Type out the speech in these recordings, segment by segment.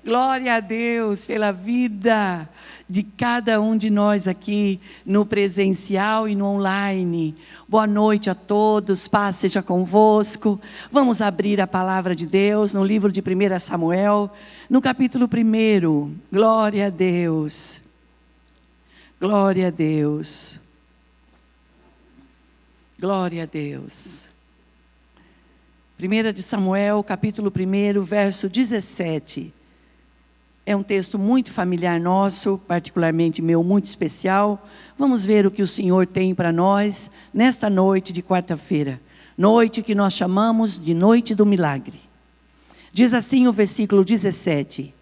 Glória a Deus pela vida de cada um de nós aqui no presencial e no online. Boa noite a todos, paz seja convosco. Vamos abrir a palavra de Deus no livro de 1 Samuel, no capítulo 1. Glória a Deus. Glória a Deus. Glória a Deus. 1 Samuel, capítulo 1, verso 17. É um texto muito familiar nosso, particularmente meu, muito especial. Vamos ver o que o Senhor tem para nós nesta noite de quarta-feira. Noite que nós chamamos de noite do milagre. Diz assim o versículo 17.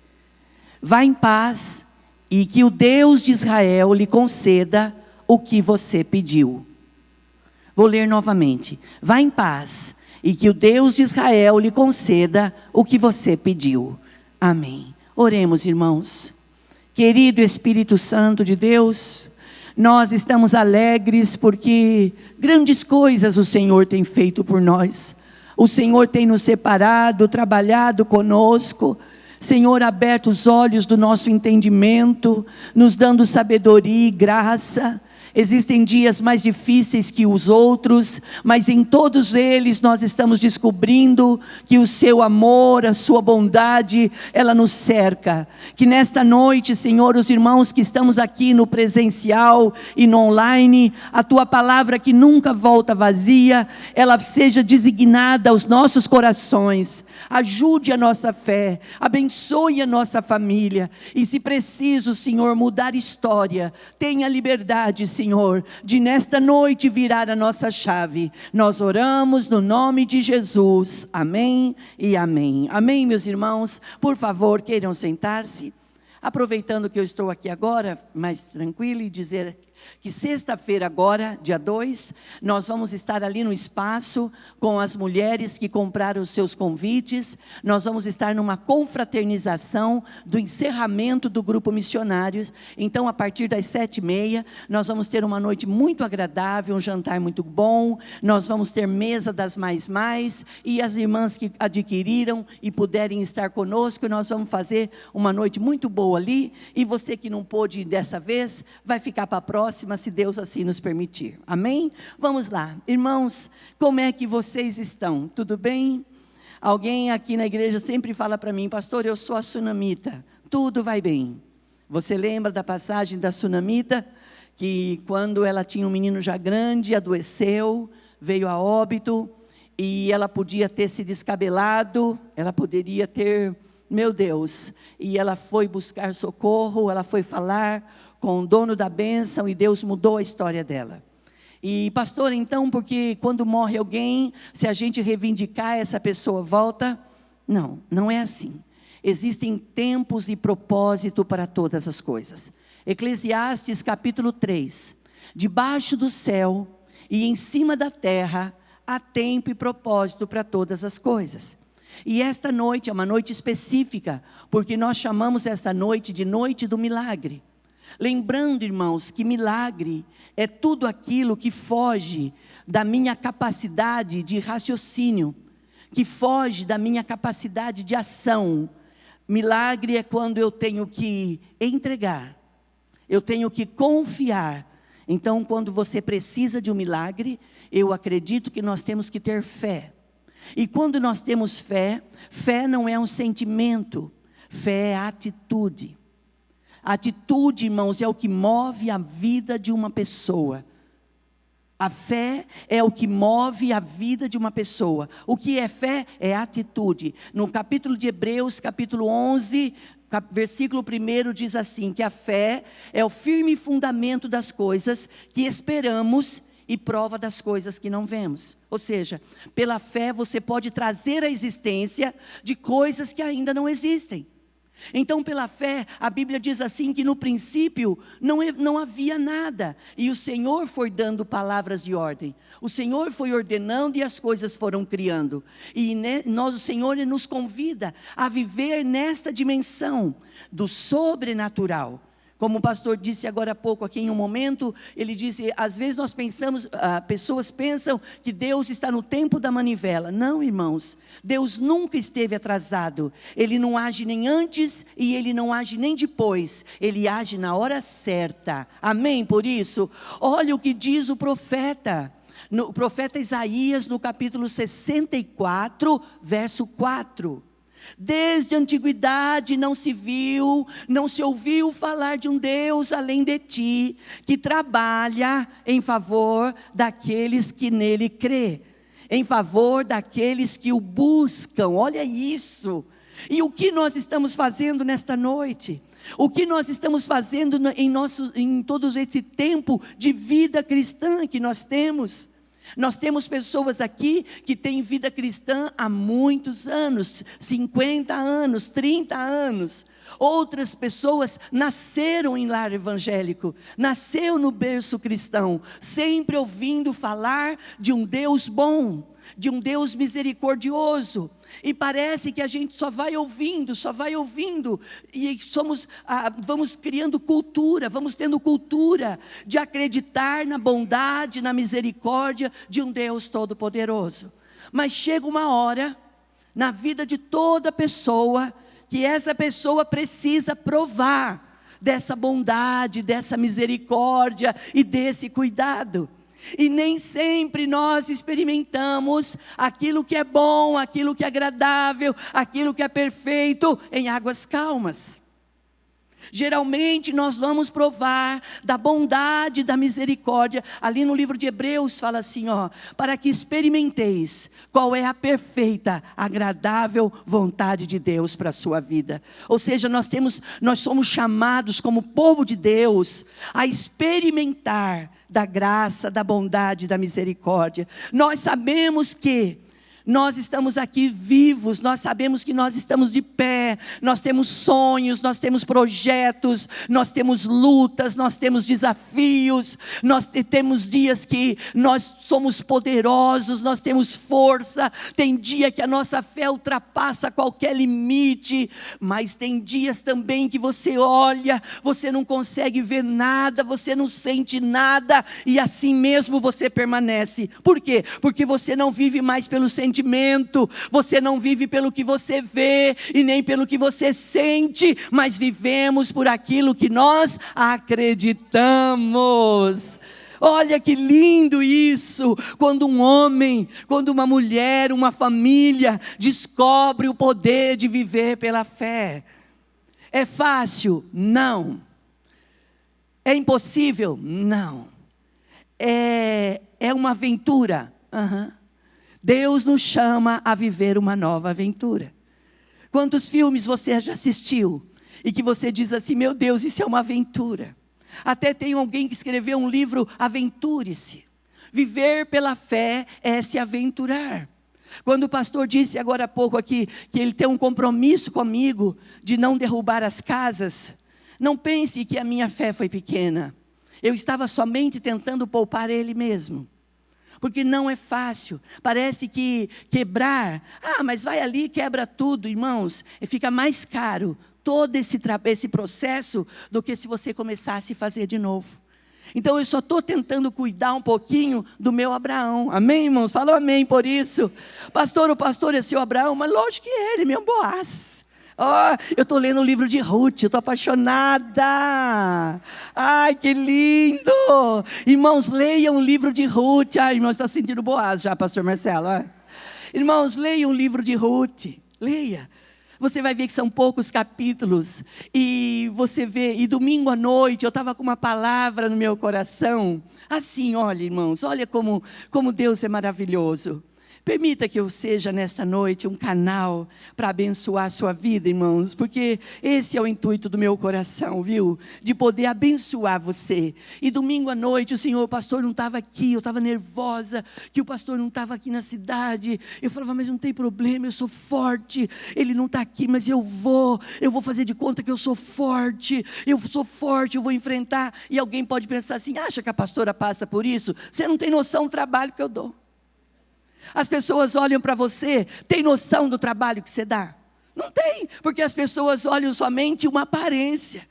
Vá em paz e que o Deus de Israel lhe conceda o que você pediu. Vou ler novamente. Vá em paz e que o Deus de Israel lhe conceda o que você pediu. Amém. Oremos, irmãos. Querido Espírito Santo de Deus, nós estamos alegres porque grandes coisas o Senhor tem feito por nós. O Senhor tem nos separado, trabalhado conosco. Senhor, aberto os olhos do nosso entendimento, nos dando sabedoria e graça. Existem dias mais difíceis que os outros, mas em todos eles nós estamos descobrindo que o seu amor, a sua bondade, ela nos cerca. Que nesta noite, Senhor, os irmãos que estamos aqui no presencial e no online, a tua palavra que nunca volta vazia, ela seja designada aos nossos corações. Ajude a nossa fé, abençoe a nossa família. E se preciso, Senhor, mudar história, tenha liberdade, Senhor, de nesta noite virar a nossa chave. Nós oramos no nome de Jesus. Amém e amém. Amém, meus irmãos. Por favor, queiram sentar-se. Aproveitando que eu estou aqui agora, mais tranquilo, e dizer que sexta-feira agora, dia 2, nós vamos estar ali no espaço com as mulheres que compraram os seus convites. Nós vamos estar numa confraternização do encerramento do grupo missionários. Então, a partir das 7h30, nós vamos ter uma noite muito agradável, um jantar muito bom. Nós vamos ter mesa das mais, e as irmãs que adquiriram e puderem estar conosco, nós vamos fazer uma noite muito boa ali. E você que não pôde ir dessa vez, vai ficar para a próxima, se Deus assim nos permitir. Amém? Vamos lá. Irmãos, como é que vocês estão? Tudo bem? Alguém aqui na igreja sempre fala para mim, pastor, eu sou a sunamita. Tudo vai bem. Você lembra da passagem da sunamita? Que quando ela tinha um menino já grande, adoeceu, veio a óbito, e ela podia ter se descabelado, ela poderia ter, meu Deus, e ela foi buscar socorro, ela foi falar com o dono da bênção, e Deus mudou a história dela. E pastor, então, porque quando morre alguém, se a gente reivindicar, essa pessoa volta? Não, não é assim. Existem tempos e propósito para todas as coisas. Eclesiastes capítulo 3. Debaixo do céu e em cima da terra, há tempo e propósito para todas as coisas. E esta noite é uma noite específica, porque nós chamamos esta noite de noite do milagre. Lembrando, irmãos, que milagre é tudo aquilo que foge da minha capacidade de raciocínio, que foge da minha capacidade de ação. Milagre é quando eu tenho que entregar, eu tenho que confiar. Então, quando você precisa de um milagre, eu acredito que nós temos que ter fé. E quando nós temos fé, fé não é um sentimento, fé é atitude. Atitude, irmãos, é o que move a vida de uma pessoa. A fé é o que move a vida de uma pessoa. O que é fé? É atitude. No capítulo de Hebreus, capítulo 11, versículo 1, diz assim, que a fé é o firme fundamento das coisas que esperamos e prova das coisas que não vemos. Ou seja, pela fé você pode trazer a existência de coisas que ainda não existem. Então, pela fé, a Bíblia diz assim que no princípio não havia nada, e o Senhor foi dando palavras de ordem. O Senhor foi ordenando e as coisas foram criando. E o Senhor nos convida a viver nesta dimensão do sobrenatural. Como o pastor disse agora há pouco, aqui em um momento, ele disse, às vezes nós pensamos, pessoas pensam que Deus está no tempo da manivela. Não, irmãos, Deus nunca esteve atrasado. Ele não age nem antes e Ele não age nem depois. Ele age na hora certa. Amém? Por isso, olha o que diz o profeta. O profeta Isaías, no capítulo 64, verso 4. Desde a antiguidade não se viu, não se ouviu falar de um Deus além de ti, que trabalha em favor daqueles que nele crê, em favor daqueles que o buscam. Olha isso! E o que nós estamos fazendo nesta noite? O que nós estamos fazendo em todo esse tempo de vida cristã que nós temos? Nós temos pessoas aqui que têm vida cristã há muitos anos, 50 anos, 30 anos. Outras pessoas nasceram em lar evangélico, nasceu no berço cristão, sempre ouvindo falar de um Deus bom, de um Deus misericordioso. E parece que a gente só vai ouvindo, e vamos criando cultura, vamos tendo cultura de acreditar na bondade, na misericórdia de um Deus todo-poderoso. Mas chega uma hora, na vida de toda pessoa, que essa pessoa precisa provar dessa bondade, dessa misericórdia e desse cuidado. E nem sempre nós experimentamos aquilo que é bom, aquilo que é agradável, aquilo que é perfeito em águas calmas. Geralmente nós vamos provar da bondade, da misericórdia. Ali no livro de Hebreus fala assim, para que experimenteis qual é a perfeita, agradável vontade de Deus para a sua vida. Ou seja, nós somos chamados como povo de Deus a experimentar da graça, da bondade, da misericórdia. Nós sabemos que nós estamos aqui vivos, nós sabemos que nós estamos de pé, nós temos sonhos, nós temos projetos, nós temos lutas, nós temos desafios, nós temos dias que nós somos poderosos, nós temos força, tem dia que a nossa fé ultrapassa qualquer limite, mas tem dias também que você olha, você não consegue ver nada, você não sente nada, e assim mesmo você permanece. Por quê? Porque você não vive mais pelo sentimento, você não vive pelo que você vê e nem pelo que você sente, mas vivemos por aquilo que nós acreditamos. Olha que lindo isso, quando um homem, quando uma mulher, uma família descobre o poder de viver pela fé. É fácil? Não. É impossível? Não. É uma aventura? Deus nos chama a viver uma nova aventura. Quantos filmes você já assistiu e que você diz assim, meu Deus, isso é uma aventura? Até tem alguém que escreveu um livro, Aventure-se. Viver pela fé é se aventurar. Quando o pastor disse agora há pouco aqui, que ele tem um compromisso comigo de não derrubar as casas, não pense que a minha fé foi pequena. Eu estava somente tentando poupar ele mesmo. Porque não é fácil, parece que quebrar, mas vai ali e quebra tudo, irmãos, e fica mais caro todo esse processo do que se você começasse a fazer de novo. Então eu só estou tentando cuidar um pouquinho do meu Abraão, amém, irmãos? Fala amém por isso. Pastor, o pastor é seu Abraão, mas lógico que é ele, meu Boaz. Eu estou lendo o livro de Ruth, eu estou apaixonada. Ai, que lindo! Irmãos, leiam o livro de Ruth. Ai, irmãos, está sentindo Boaz já, pastor Marcelo. Irmãos, leiam o livro de Ruth. Leia. Você vai ver que são poucos capítulos. E você vê, e domingo à noite, eu estava com uma palavra no meu coração. Assim, olha, irmãos, olha como Deus é maravilhoso. Permita que eu seja nesta noite um canal para abençoar a sua vida, irmãos, porque esse é o intuito do meu coração, viu? De poder abençoar você. E domingo à noite o pastor não estava aqui, eu estava nervosa, que o pastor não estava aqui na cidade. Eu falava, mas não tem problema, eu sou forte, ele não está aqui, mas eu vou fazer de conta que eu sou forte, eu vou enfrentar. E alguém pode pensar assim, acha que a pastora passa por isso? Você não tem noção do trabalho que eu dou. As pessoas olham para você, tem noção do trabalho que você dá? Não tem, porque as pessoas olham somente uma aparência.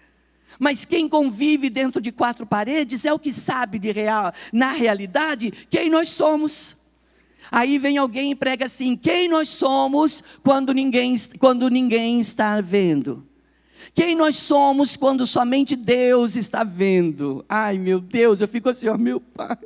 Mas quem convive dentro de quatro paredes é o que sabe na realidade, quem nós somos. Aí vem alguém e prega assim: quem nós somos quando ninguém está vendo? Quem nós somos quando somente Deus está vendo? Ai, meu Deus, eu fico assim, ó, meu Pai.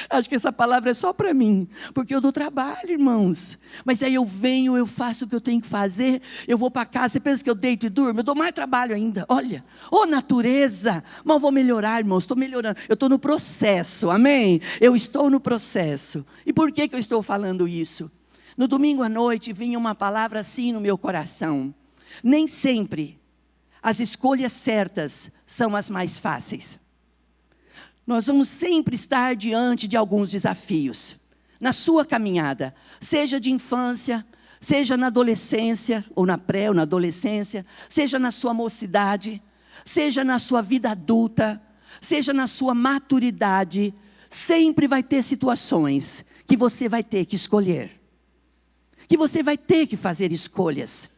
Acho que essa palavra é só para mim, porque eu dou trabalho, irmãos. Mas aí eu venho, eu faço o que eu tenho que fazer, eu vou para casa, você pensa que eu deito e durmo? Eu dou mais trabalho ainda, olha, natureza, mas eu vou melhorar, irmãos, estou melhorando, eu estou no processo, amém? Eu estou no processo. E por que eu estou falando isso? No domingo à noite vinha uma palavra assim no meu coração: nem sempre as escolhas certas são as mais fáceis. Nós vamos sempre estar diante de alguns desafios na sua caminhada, seja de infância, seja na adolescência, ou na pré ou na adolescência, seja na sua mocidade, seja na sua vida adulta, seja na sua maturidade. Sempre vai ter situações que você vai ter que escolher, que você vai ter que fazer escolhas.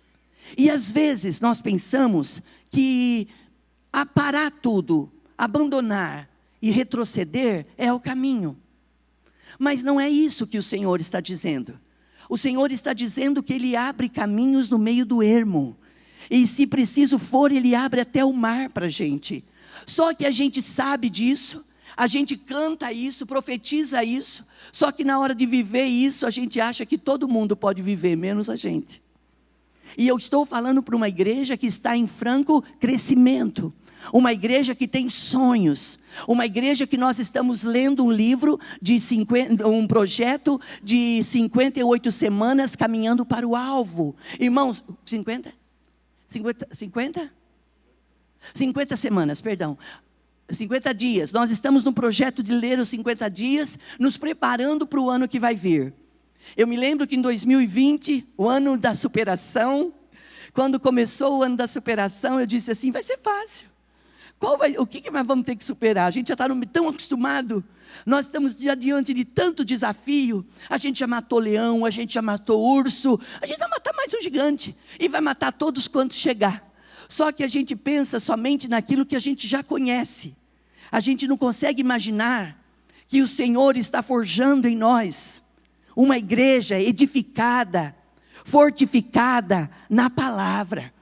E às vezes nós pensamos que parar tudo, abandonar e retroceder é o caminho. Mas não é isso que o Senhor está dizendo. O Senhor está dizendo que Ele abre caminhos no meio do ermo. E se preciso for, Ele abre até o mar para a gente. Só que a gente sabe disso, a gente canta isso, profetiza isso. Só que na hora de viver isso, a gente acha que todo mundo pode viver, menos a gente. E eu estou falando para uma igreja que está em franco crescimento. Uma igreja que tem sonhos, uma igreja que nós estamos lendo um livro, um projeto de 58 semanas caminhando para o alvo. Irmãos, 50 semanas, perdão. 50 dias, nós estamos no projeto de ler os 50 dias, nos preparando para o ano que vai vir. Eu me lembro que em 2020, o ano da superação, quando começou o ano da superação, eu disse assim: vai ser fácil. O que nós vamos ter que superar? A gente já está tão acostumado. Nós estamos já diante de tanto desafio. A gente já matou leão, a gente já matou urso. A gente vai matar mais um gigante. E vai matar todos quantos chegar. Só que a gente pensa somente naquilo que a gente já conhece. A gente não consegue imaginar que o Senhor está forjando em nós uma igreja edificada, fortificada na palavra.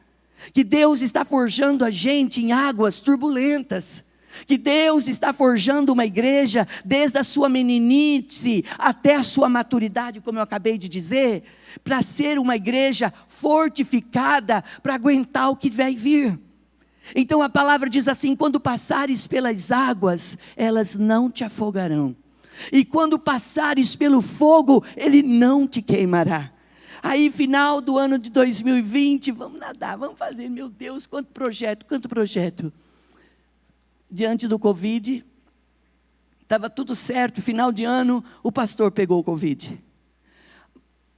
Que Deus está forjando a gente em águas turbulentas. Que Deus está forjando uma igreja desde a sua meninice até a sua maturidade, como eu acabei de dizer, para ser uma igreja fortificada para aguentar o que vai vir. Então a palavra diz assim: quando passares pelas águas, elas não te afogarão. E quando passares pelo fogo, ele não te queimará. Aí, final do ano de 2020, vamos nadar, vamos fazer, meu Deus, quanto projeto. Diante do Covid, estava tudo certo, final de ano, o pastor pegou o Covid.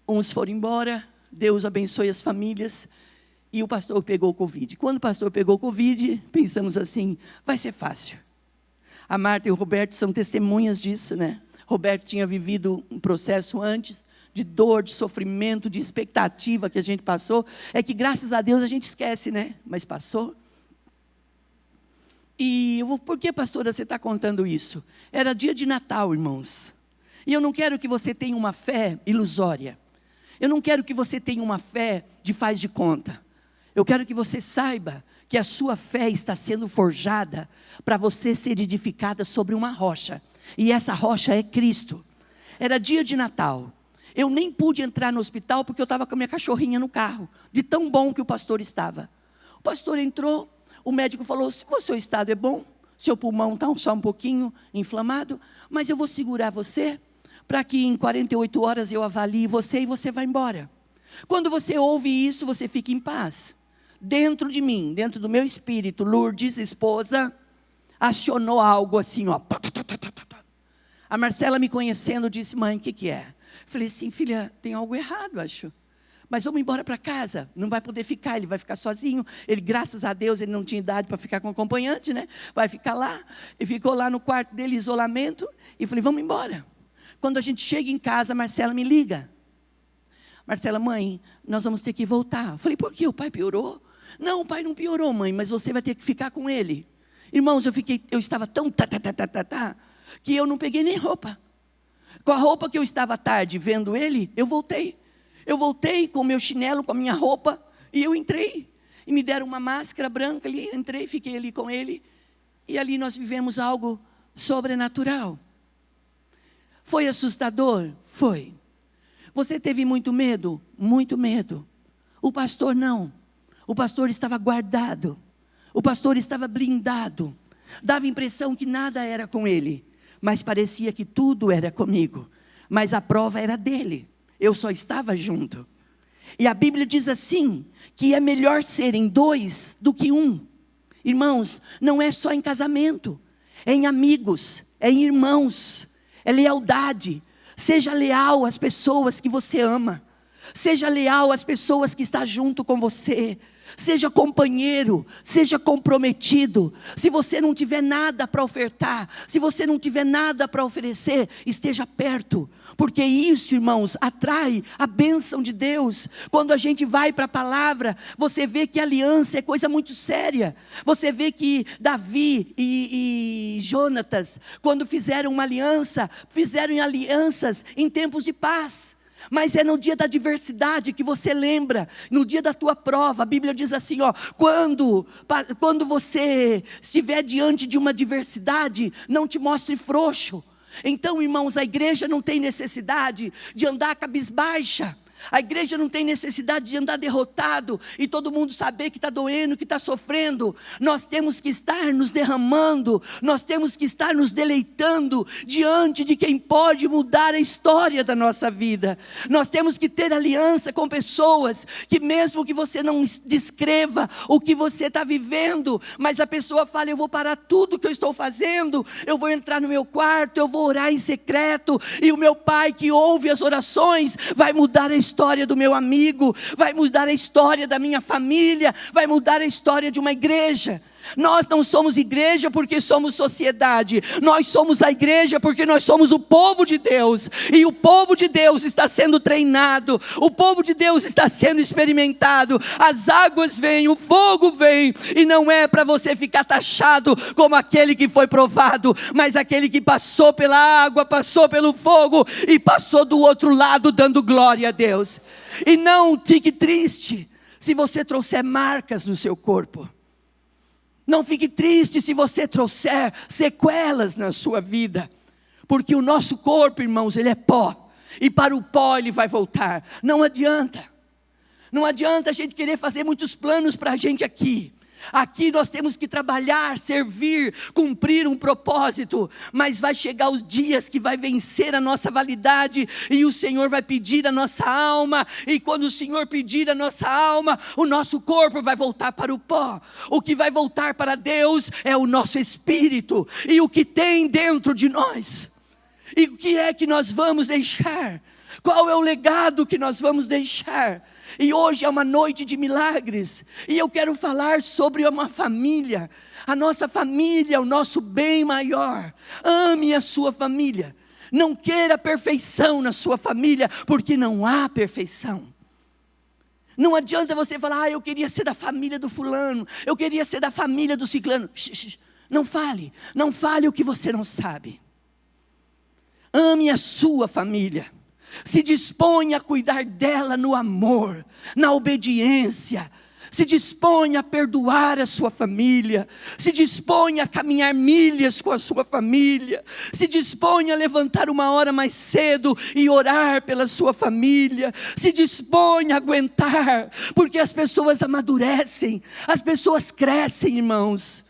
Uns foram embora, Deus abençoe as famílias, e o pastor pegou o Covid. Quando o pastor pegou o Covid, pensamos assim: vai ser fácil. A Marta e o Roberto são testemunhas disso, né? Roberto tinha vivido um processo antes, de dor, de sofrimento, de expectativa que a gente passou. É que graças a Deus a gente esquece, né? Mas passou. E por que, pastora, você está contando isso? Era dia de Natal, irmãos. E eu não quero que você tenha uma fé ilusória. Eu não quero que você tenha uma fé de faz de conta. Eu quero que você saiba que a sua fé está sendo forjada para você ser edificada sobre uma rocha. E essa rocha é Cristo. Era dia de Natal. Eu nem pude entrar no hospital porque eu estava com a minha cachorrinha no carro, de tão bom que o pastor estava. O pastor entrou, o médico falou: se o seu estado é bom, seu pulmão está só um pouquinho inflamado, mas eu vou segurar você, para que em 48 horas eu avalie você e você vai embora. Quando você ouve isso, você fica em paz. Dentro de mim, dentro do meu espírito, Lourdes, esposa, acionou algo assim, ó. A Marcela, me conhecendo, disse: mãe, o que é? Falei assim: filha, tem algo errado, acho. Mas vamos embora para casa. Não vai poder ficar, ele vai ficar sozinho. Ele, graças a Deus, ele não tinha idade para ficar com acompanhante, né? Vai ficar lá. E ficou lá no quarto dele, isolamento. E falei: vamos embora. Quando a gente chega em casa, a Marcela me liga. Marcela: mãe, nós vamos ter que voltar. Falei: por quê? O pai piorou? Não, o pai não piorou, mãe, mas você vai ter que ficar com ele. Irmãos, eu estava tão que eu não peguei nem roupa. Com a roupa que eu estava à tarde vendo ele, eu voltei. Eu voltei com o meu chinelo, com a minha roupa, e eu entrei. E me deram uma máscara branca ali, entrei, fiquei ali com ele. E ali nós vivemos algo sobrenatural. Foi assustador? Foi. Você teve muito medo? Muito medo. O pastor não. O pastor estava guardado. O pastor estava blindado. Dava a impressão que nada era com ele, mas parecia que tudo era comigo. Mas a prova era dele. Eu só estava junto. E a Bíblia diz assim, que é melhor serem dois do que um. Irmãos, não é só em casamento, é em amigos, é em irmãos, é lealdade. Seja leal às pessoas que você ama. Seja leal às pessoas que estão junto com você. Seja companheiro, seja comprometido. Se você não tiver nada para ofertar, se você não tiver nada para oferecer, esteja perto. Porque isso, irmãos, atrai a bênção de Deus. Quando a gente vai para a palavra, você vê que aliança é coisa muito séria. Você vê que Davi e Jonatas, quando fizeram uma aliança, fizeram alianças em tempos de paz. Mas é no dia da adversidade que você lembra, no dia da tua prova. A Bíblia diz assim, quando você estiver diante de uma adversidade, não te mostre frouxo. Então, irmãos, a igreja não tem necessidade de andar cabisbaixa. A igreja não tem necessidade de andar derrotado e todo mundo saber que está doendo, que está sofrendo. Nós temos que estar nos derramando, nós temos que estar nos deleitando diante de quem pode mudar a história da nossa vida. Nós temos que ter aliança com pessoas que mesmo que você não descreva o que você está vivendo, mas a pessoa fala, eu vou parar tudo que eu estou fazendo, eu vou entrar no meu quarto, eu vou orar em secreto, e o meu pai que ouve as orações vai mudar a história do meu amigo, vai mudar a história da minha família, vai mudar a história de uma igreja. Nós não somos igreja porque somos sociedade, nós somos a igreja porque nós somos o povo de Deus, e o povo de Deus está sendo treinado, o povo de Deus está sendo experimentado, as águas vêm, o fogo vem, e não é para você ficar taxado como aquele que foi provado, mas aquele que passou pela água, passou pelo fogo, e passou do outro lado dando glória a Deus. E não fique triste se você trouxer marcas no seu corpo. Não fique triste se você trouxer sequelas na sua vida. Porque o nosso corpo, irmãos, ele é pó. E para o pó ele vai voltar. Não adianta. Não adianta a gente querer fazer muitos planos para a gente aqui. Aqui nós temos que trabalhar, servir, cumprir um propósito. Mas vai chegar os dias que vai vencer a nossa validade. E o Senhor vai pedir a nossa alma. E quando o Senhor pedir a nossa alma, o nosso corpo vai voltar para o pó. O que vai voltar para Deus é o nosso espírito. E o que tem dentro de nós. E o que é que nós vamos deixar? Qual é o legado que nós vamos deixar? E hoje é uma noite de milagres, e eu quero falar sobre uma família. A nossa família é o nosso bem maior. Ame a sua família. Não queira perfeição na sua família, porque não há perfeição. Não adianta você falar, eu queria ser da família do fulano, eu queria ser da família do ciclano. Não fale o que você não sabe. Ame a sua família. Se dispõe a cuidar dela no amor, na obediência. Se dispõe a perdoar a sua família. Se dispõe a caminhar milhas com a sua família. Se dispõe a levantar uma hora mais cedo e orar pela sua família. Se dispõe a aguentar, porque as pessoas amadurecem, as pessoas crescem, irmãos.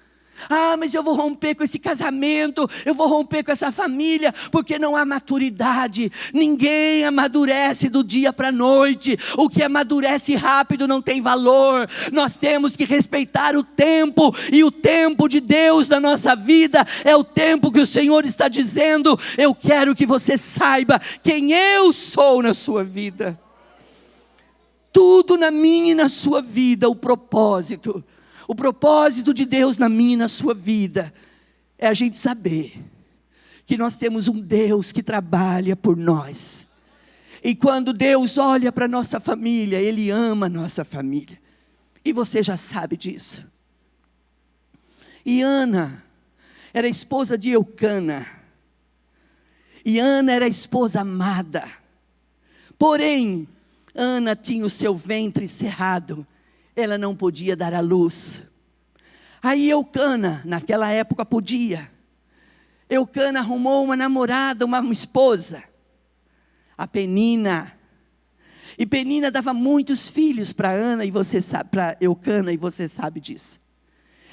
Ah, mas eu vou romper com esse casamento, eu vou romper com essa família, porque não há maturidade. Ninguém amadurece do dia para a noite. O que amadurece rápido não tem valor. Nós temos que respeitar o tempo, e o tempo de Deus na nossa vida é o tempo que o Senhor está dizendo, eu quero que você saiba quem eu sou na sua vida. Tudo na minha e na sua vida, o propósito de Deus na minha e na sua vida, é a gente saber que nós temos um Deus que trabalha por nós. E quando Deus olha para a nossa família, Ele ama a nossa família. E você já sabe disso. E Ana era esposa de Eucana. E Ana era esposa amada. Porém, Ana tinha o seu ventre cerrado. Ela não podia dar à luz. Aí Eucana, naquela época podia. Eucana arrumou uma namorada, uma esposa. A Penina. E Penina dava muitos filhos para Ana e você sabe, para Eucana, e você sabe disso.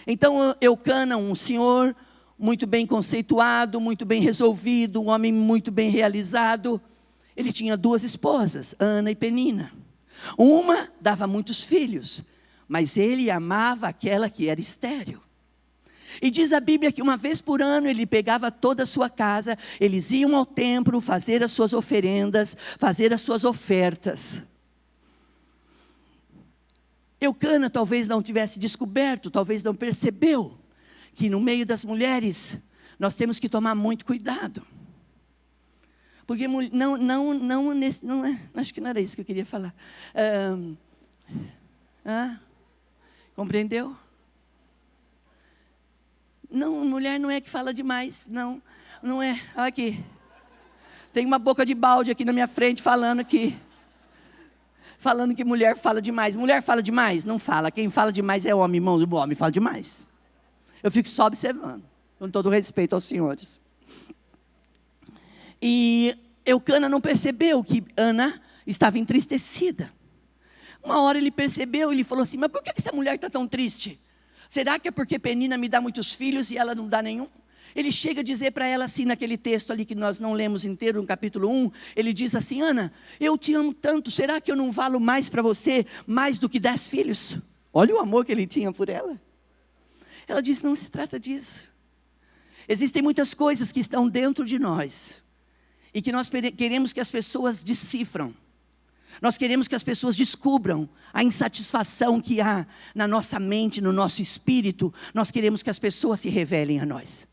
Então Eucana, um senhor muito bem conceituado, muito bem resolvido, um homem muito bem realizado, ele tinha 2 esposas, Ana e Penina. Uma dava muitos filhos, mas ele amava aquela que era estéril. E diz a Bíblia que uma vez por ano ele pegava toda a sua casa, eles iam ao templo fazer as suas oferendas, fazer as suas ofertas. Eucana talvez não tivesse descoberto, talvez não percebeu, que no meio das mulheres nós temos que tomar muito cuidado. Porque acho que não era isso que eu queria falar. Compreendeu? Não, mulher não é que fala demais, não é. Olha aqui, tem uma boca de balde aqui na minha frente falando que mulher fala demais. Mulher fala demais? Não fala. Quem fala demais é homem, irmão. O homem fala demais. Eu fico só observando, com todo respeito aos senhores. E Eucana não percebeu que Ana estava entristecida. Uma hora ele percebeu, ele falou assim: mas por que essa mulher está tão triste? Será que é porque Penina me dá muitos filhos e ela não dá nenhum? Ele chega a dizer para ela assim, naquele texto ali que nós não lemos inteiro, no capítulo 1, ele diz assim: Ana, eu te amo tanto, será que eu não valo mais para você, mais do que 10 filhos? Olha o amor que ele tinha por ela. Ela disse: não se trata disso. Existem muitas coisas que estão dentro de nós, e que nós queremos que as pessoas decifram. Nós queremos que as pessoas descubram a insatisfação que há na nossa mente, no nosso espírito. Nós queremos que as pessoas se revelem a nós.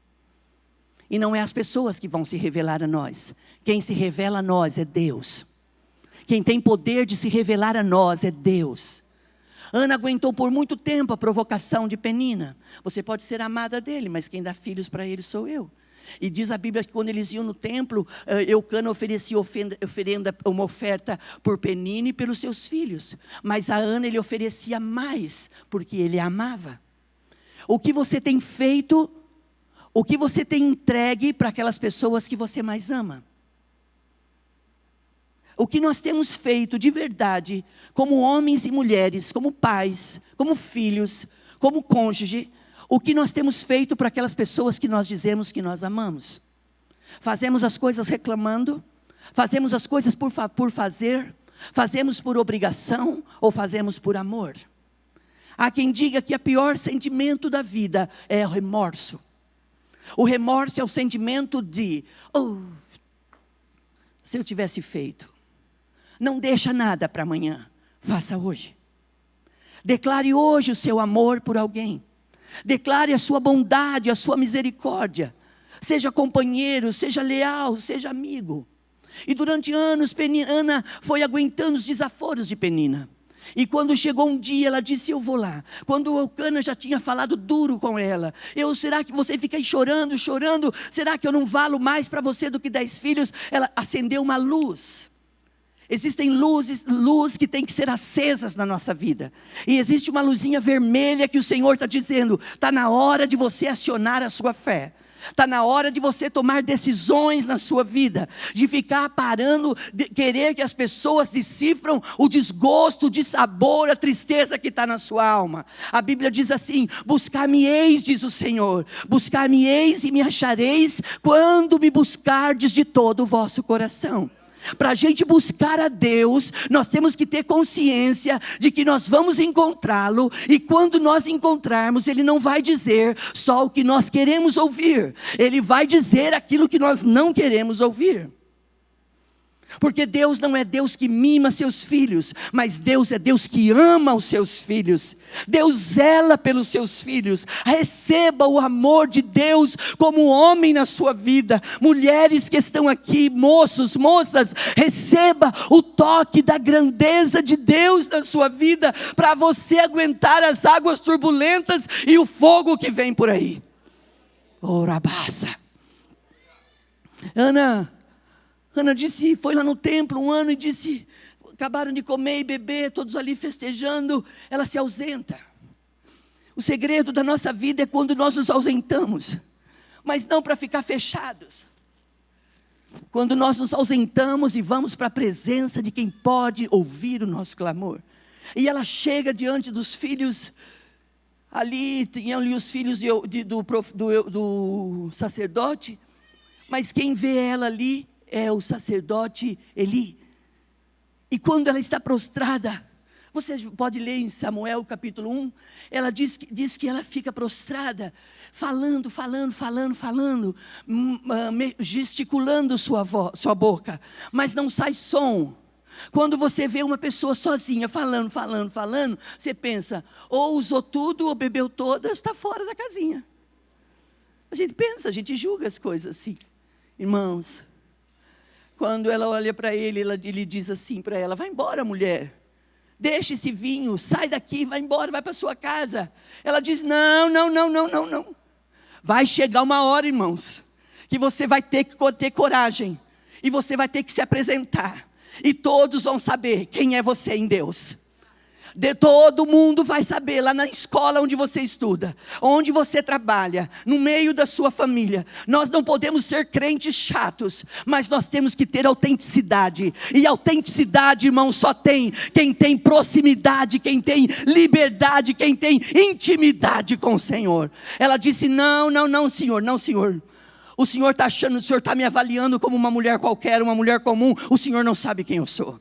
E não é as pessoas que vão se revelar a nós. Quem se revela a nós é Deus. Quem tem poder de se revelar a nós é Deus. Ana aguentou por muito tempo a provocação de Penina. Você pode ser amada dele, mas quem dá filhos para ele sou eu. E diz a Bíblia que quando eles iam no templo, Eucana oferecia uma oferta por Penina e pelos seus filhos. Mas a Ana ele oferecia mais, porque ele a amava. O que você tem feito, o que você tem entregue para aquelas pessoas que você mais ama? O que nós temos feito de verdade, como homens e mulheres, como pais, como filhos, como cônjuge, o que nós temos feito para aquelas pessoas que nós dizemos que nós amamos? Fazemos as coisas reclamando? Fazemos as coisas por fazer? Fazemos por obrigação ou fazemos por amor? Há quem diga que o pior sentimento da vida é o remorso. O remorso é o sentimento de, se eu tivesse feito. Não deixa nada para amanhã, faça hoje. Declare hoje o seu amor por alguém. Declare a sua bondade, a sua misericórdia. Seja companheiro, seja leal, seja amigo. E durante anos, Ana foi aguentando os desaforos de Penina. E quando chegou um dia, ela disse: eu vou lá. Quando Eucana já tinha falado duro com ela: será que você fica aí chorando? Será que eu não valo mais para você do que 10 filhos? Ela acendeu uma luz. Existem luzes que têm que ser acesas na nossa vida. E existe uma luzinha vermelha que o Senhor está dizendo: está na hora de você acionar a sua fé. Está na hora de você tomar decisões na sua vida. De ficar parando, de querer que as pessoas decifram o desgosto, o dissabor, a tristeza que está na sua alma. A Bíblia diz assim: buscar-me-eis, diz o Senhor. Buscar-me-eis e me achareis, quando me buscardes de todo o vosso coração. Para a gente buscar a Deus, nós temos que ter consciência de que nós vamos encontrá-lo. E quando nós encontrarmos, Ele não vai dizer só o que nós queremos ouvir. Ele vai dizer aquilo que nós não queremos ouvir. Porque Deus não é Deus que mima seus filhos, mas Deus é Deus que ama os seus filhos. Deus zela pelos seus filhos. Receba o amor de Deus como homem na sua vida. Mulheres que estão aqui, moços, moças, receba o toque da grandeza de Deus na sua vida, para você aguentar as águas turbulentas e o fogo que vem por aí. Orabasa. Ana disse, foi lá no templo um ano e disse, acabaram de comer e beber, todos ali festejando, ela se ausenta. O segredo da nossa vida é quando nós nos ausentamos, mas não para ficar fechados. Quando nós nos ausentamos e vamos para a presença de quem pode ouvir o nosso clamor. E ela chega diante dos filhos, ali tinham ali os filhos do sacerdote, mas quem vê ela ali é o sacerdote Eli. E quando ela está prostrada, você pode ler em Samuel capítulo 1, ela diz que ela fica prostrada, falando, gesticulando sua boca, mas não sai som. Quando você vê uma pessoa sozinha, falando, você pensa, ou usou tudo, ou bebeu todas, está fora da casinha. A gente pensa, a gente julga as coisas assim. Irmãos, quando ela olha para ele, ele diz assim para ela, vai embora, mulher. Deixa esse vinho, sai daqui, vai embora, vai para sua casa. Ela diz, não. Vai chegar uma hora, irmãos, que você vai ter que ter coragem. E você vai ter que se apresentar. E todos vão saber quem é você em Deus. Todo mundo vai saber lá na escola onde você estuda, onde você trabalha, no meio da sua família. Nós não podemos ser crentes chatos, mas nós temos que ter autenticidade. E autenticidade, irmão, só tem quem tem proximidade, quem tem liberdade, quem tem intimidade com o Senhor. Ela disse, não, Senhor. O Senhor está achando, o Senhor está me avaliando como uma mulher qualquer, uma mulher comum. O Senhor não sabe quem eu sou.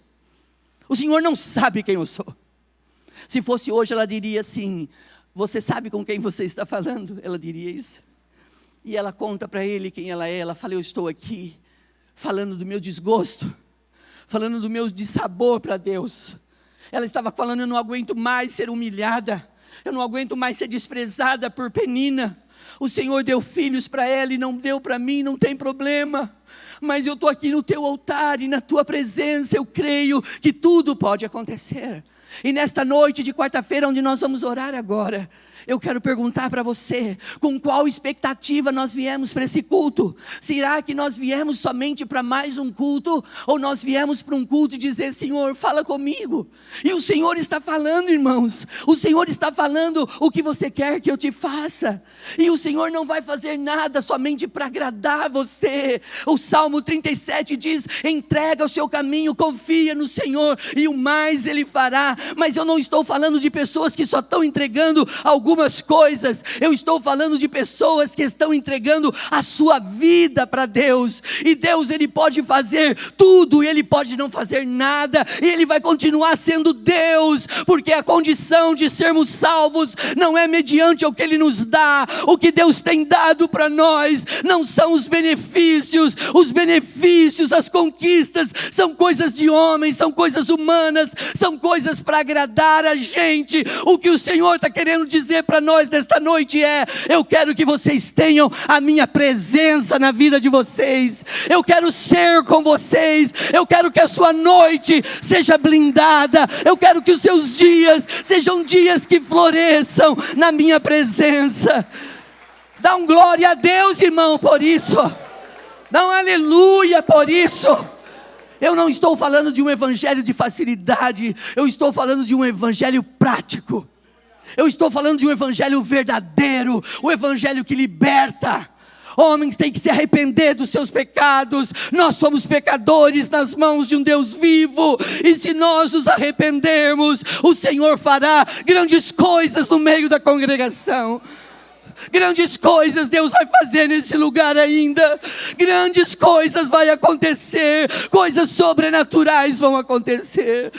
O Senhor não sabe quem eu sou. Se fosse hoje, ela diria assim, você sabe com quem você está falando? Ela diria isso. E ela conta para ele quem ela é. Ela fala, eu estou aqui falando do meu desgosto, falando do meu dissabor para Deus. Ela estava falando, eu não aguento mais ser humilhada, eu não aguento mais ser desprezada por Penina. O Senhor deu filhos para ela e não deu para mim, não tem problema. Mas eu estou aqui no teu altar e na tua presença eu creio que tudo pode acontecer. E nesta noite de quarta-feira, onde nós vamos orar agora, eu quero perguntar para você, com qual expectativa nós viemos para esse culto? Será que nós viemos somente para mais um culto? Ou nós viemos para um culto e dizer, Senhor, fala comigo? E o Senhor está falando, irmãos, o Senhor está falando o que você quer que eu te faça. E o Senhor não vai fazer nada somente para agradar você. O Salmo 37 diz, entrega o seu caminho, confia no Senhor e o mais Ele fará. Mas eu não estou falando de pessoas que só estão entregando algumas coisas, eu estou falando de pessoas que estão entregando a sua vida para Deus, e Deus, Ele pode fazer tudo, e Ele pode não fazer nada, e Ele vai continuar sendo Deus, porque a condição de sermos salvos, não é mediante o que Ele nos dá, o que Deus tem dado para nós, não são os benefícios, as conquistas, são coisas de homens, são coisas humanas, são coisas para agradar a gente. O que o Senhor está querendo dizer para nós nesta noite é, eu quero que vocês tenham a minha presença na vida de vocês, eu quero ser com vocês, eu quero que a sua noite seja blindada, eu quero que os seus dias sejam dias que floresçam na minha presença. Dá um glória a Deus, irmão, por isso, dá um aleluia por isso. Eu não estou falando de um evangelho de facilidade, eu estou falando de um evangelho prático. Eu estou falando de um evangelho verdadeiro, um evangelho que liberta. Homens têm que se arrepender dos seus pecados. Nós somos pecadores nas mãos de um Deus vivo, e se nós nos arrependermos, o Senhor fará grandes coisas no meio da congregação. Grandes coisas Deus vai fazer nesse lugar ainda. Grandes coisas vai acontecer. Coisas sobrenaturais vão acontecer.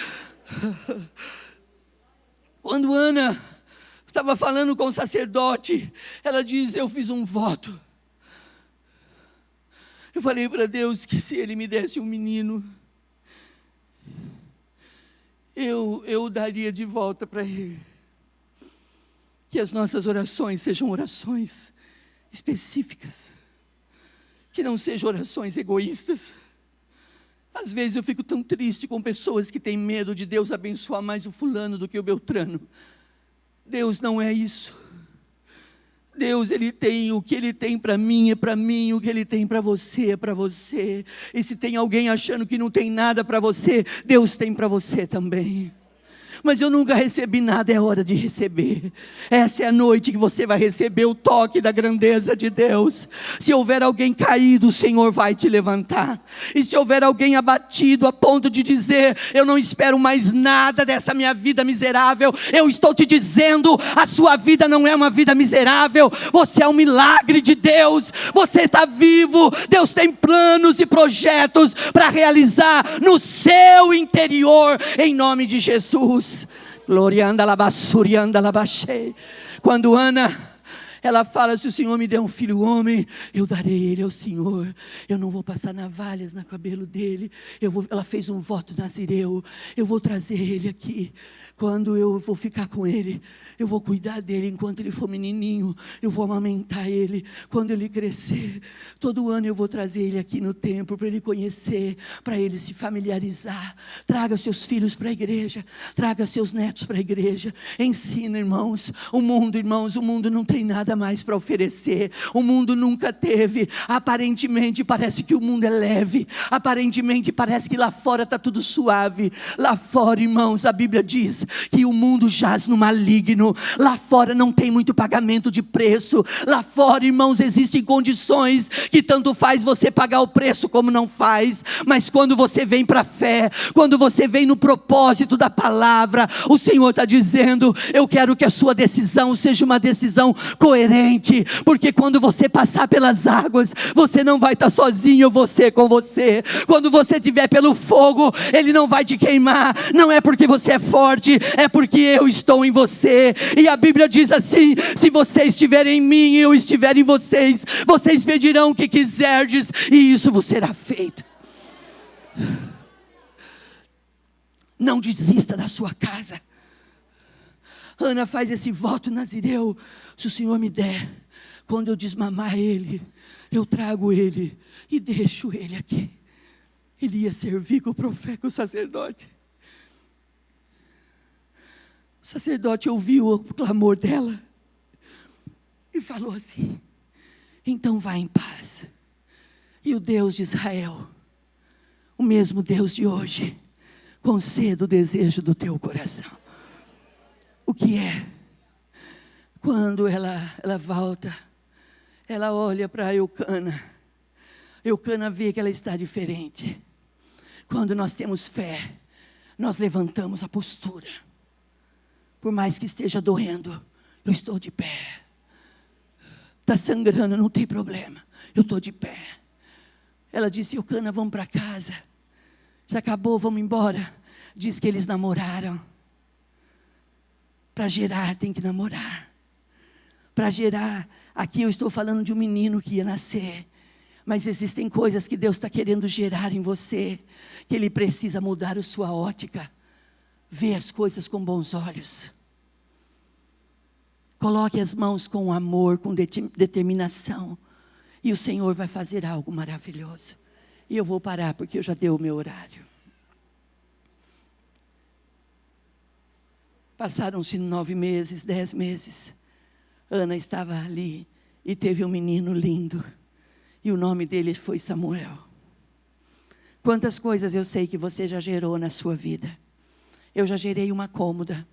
Quando Ana estava falando com o sacerdote, ela diz, eu fiz um voto. Eu falei para Deus que se Ele me desse um menino, eu daria de volta para Ele. Que as nossas orações sejam orações específicas, que não sejam orações egoístas. Às vezes eu fico tão triste com pessoas que têm medo de Deus abençoar mais o fulano do que o Beltrano. Deus não é isso. Deus, Ele tem o que Ele tem para mim, é para mim, o que Ele tem para você, é para você. E se tem alguém achando que não tem nada para você, Deus tem para você também. Mas eu nunca recebi nada, é hora de receber. Essa é a noite que você vai receber o toque da grandeza de Deus. Se houver alguém caído, o Senhor vai te levantar. E se houver alguém abatido a ponto de dizer, eu não espero mais nada dessa minha vida miserável, eu estou te dizendo, a sua vida não é uma vida miserável. Você é um milagre de Deus. Você está vivo. Deus tem planos e projetos para realizar no seu interior, em nome de Jesus. Glorianda labassurianda labachei. Quando Ana, ela fala, se o Senhor me der um filho homem, eu darei ele ao Senhor. Eu não vou passar navalhas no cabelo dele. Ela fez um voto nazireu. Eu vou trazer ele aqui. Quando eu vou ficar com ele, eu vou cuidar dele enquanto ele for menininho. Eu vou amamentar ele. Quando ele crescer, todo ano eu vou trazer ele aqui no templo para ele conhecer, para ele se familiarizar. Traga seus filhos para a igreja. Traga seus netos para a igreja. Ensina, irmãos. Irmãos, o mundo não tem nada mais para oferecer. O mundo nunca teve. Aparentemente parece que o mundo é leve. Aparentemente parece que lá fora está tudo suave. Lá fora, irmãos, a Bíblia diz que o mundo jaz no maligno. Lá fora não tem muito pagamento de preço. Lá fora, irmãos, existem condições que tanto faz você pagar o preço como não faz. Mas quando você vem para a fé, quando você vem no propósito da palavra, o Senhor está dizendo, eu quero que a sua decisão seja uma decisão coerente, porque quando você passar pelas águas, você não vai estar sozinho, você com você. Quando você estiver pelo fogo, ele não vai te queimar. Não é porque você é forte, é porque eu estou em você. E a Bíblia diz assim, se vocês estiverem em mim e eu estiver em vocês, vocês pedirão o que quiserdes e isso vos será feito. Não desista da sua casa. Ana faz esse voto nazireu, se o Senhor me der, quando eu desmamar ele, eu trago ele e deixo ele aqui. Ele ia servir com o profeta, com o sacerdote. O sacerdote ouviu o clamor dela e falou assim, então vá em paz. E o Deus de Israel, o mesmo Deus de hoje, conceda o desejo do teu coração. O que é? Quando ela volta, ela olha para Eucana. Eucana vê que ela está diferente. Quando nós temos fé, nós levantamos a postura. Por mais que esteja doendo, eu estou de pé. Está sangrando, não tem problema, eu estou de pé. Ela disse, Eucana, vamos para casa. Já acabou, vamos embora. Diz que eles namoraram. Para gerar tem que namorar. Para gerar, aqui eu estou falando de um menino que ia nascer. Mas existem coisas que Deus está querendo gerar em você, que Ele precisa mudar a sua ótica. Vê as coisas com bons olhos. Coloque as mãos com amor, com determinação. E o Senhor vai fazer algo maravilhoso. E eu vou parar porque eu já dei o meu horário. Passaram-se 9 meses, 10 meses. Ana estava ali e teve um menino lindo. E o nome dele foi Samuel. Quantas coisas eu sei que você já gerou na sua vida. Eu já gerei uma cômoda.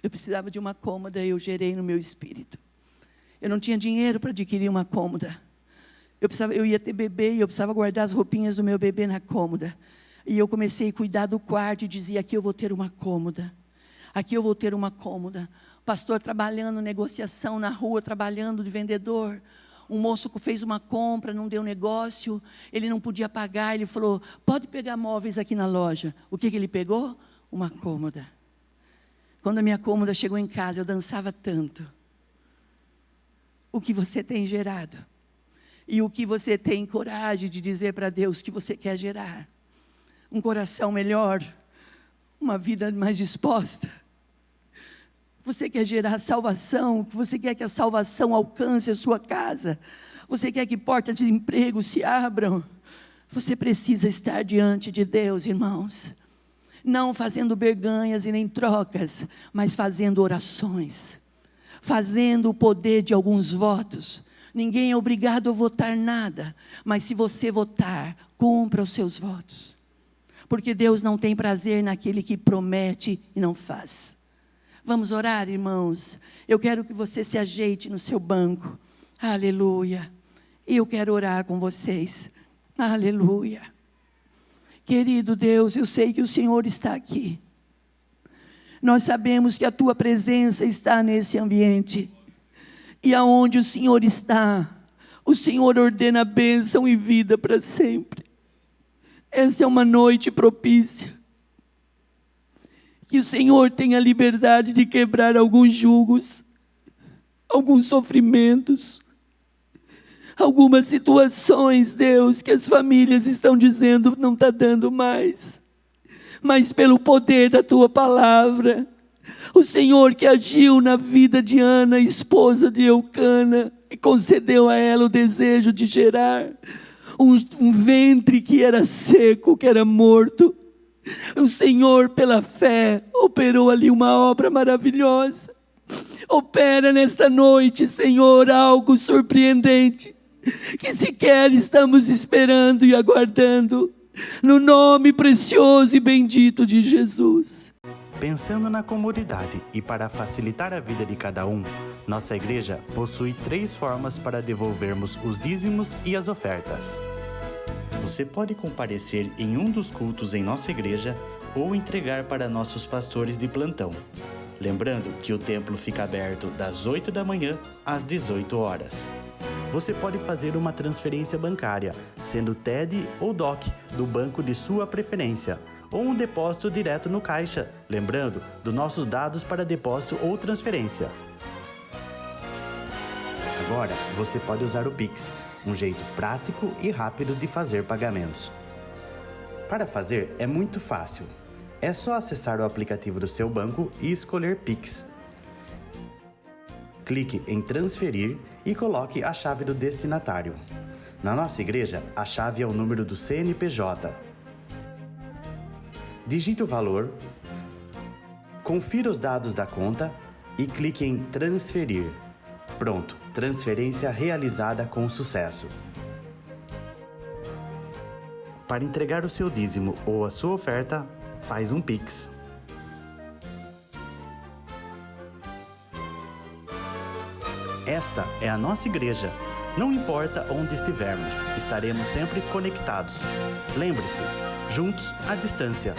Eu precisava de uma cômoda e eu gerei no meu espírito. Eu não tinha dinheiro para adquirir uma cômoda. Eu ia ter bebê e eu precisava guardar as roupinhas do meu bebê na cômoda. E eu comecei a cuidar do quarto e dizia, aqui eu vou ter uma cômoda. Aqui eu vou ter uma cômoda. O pastor trabalhando, negociação na rua, trabalhando de vendedor. Um moço fez uma compra, não deu negócio. Ele não podia pagar, ele falou, pode pegar móveis aqui na loja. O que ele pegou? Uma cômoda. Quando a minha cômoda chegou em casa, eu dançava tanto. O que você tem gerado? E o que você tem coragem de dizer para Deus que você quer gerar? Um coração melhor, uma vida mais disposta? Você quer gerar salvação? Você quer que a salvação alcance a sua casa? Você quer que portas de emprego se abram? Você precisa estar diante de Deus, irmãos. Não fazendo barganhas e nem trocas, mas fazendo orações. Fazendo o poder de alguns votos. Ninguém é obrigado a votar nada, mas se você votar, cumpra os seus votos. Porque Deus não tem prazer naquele que promete e não faz. Vamos orar, irmãos. Eu quero que você se ajeite no seu banco. Aleluia. Eu quero orar com vocês. Aleluia. Querido Deus, eu sei que o Senhor está aqui. Nós sabemos que a Tua presença está nesse ambiente. E aonde o Senhor está, o Senhor ordena bênção e vida para sempre. Esta é uma noite propícia. Que o Senhor tenha liberdade de quebrar alguns jugos, alguns sofrimentos, algumas situações, Deus, que as famílias estão dizendo não está dando mais. Mas pelo poder da Tua palavra, o Senhor que agiu na vida de Ana, esposa de Eucana, e concedeu a ela o desejo de gerar um ventre que era seco, que era morto. O Senhor, pela fé, operou ali uma obra maravilhosa. Opera nesta noite, Senhor, algo surpreendente, que sequer estamos esperando e aguardando, no nome precioso e bendito de Jesus. Pensando na comunidade e para facilitar a vida de cada um, nossa igreja possui 3 formas para devolvermos os dízimos e as ofertas. Você pode comparecer em um dos cultos em nossa igreja ou entregar para nossos pastores de plantão. Lembrando que o templo fica aberto das 8 da manhã às 18 horas. Você pode fazer uma transferência bancária, sendo TED ou DOC, do banco de sua preferência, ou um depósito direto no caixa, lembrando dos nossos dados para depósito ou transferência. Agora, você pode usar o Pix, um jeito prático e rápido de fazer pagamentos. Para fazer é muito fácil. É só acessar o aplicativo do seu banco e escolher Pix. Clique em transferir e coloque a chave do destinatário. Na nossa igreja, a chave é o número do CNPJ. Digite o valor, confira os dados da conta e clique em transferir. Pronto, transferência realizada com sucesso. Para entregar o seu dízimo ou a sua oferta, faz um Pix. Esta é a nossa igreja. Não importa onde estivermos, estaremos sempre conectados. Lembre-se, juntos à distância.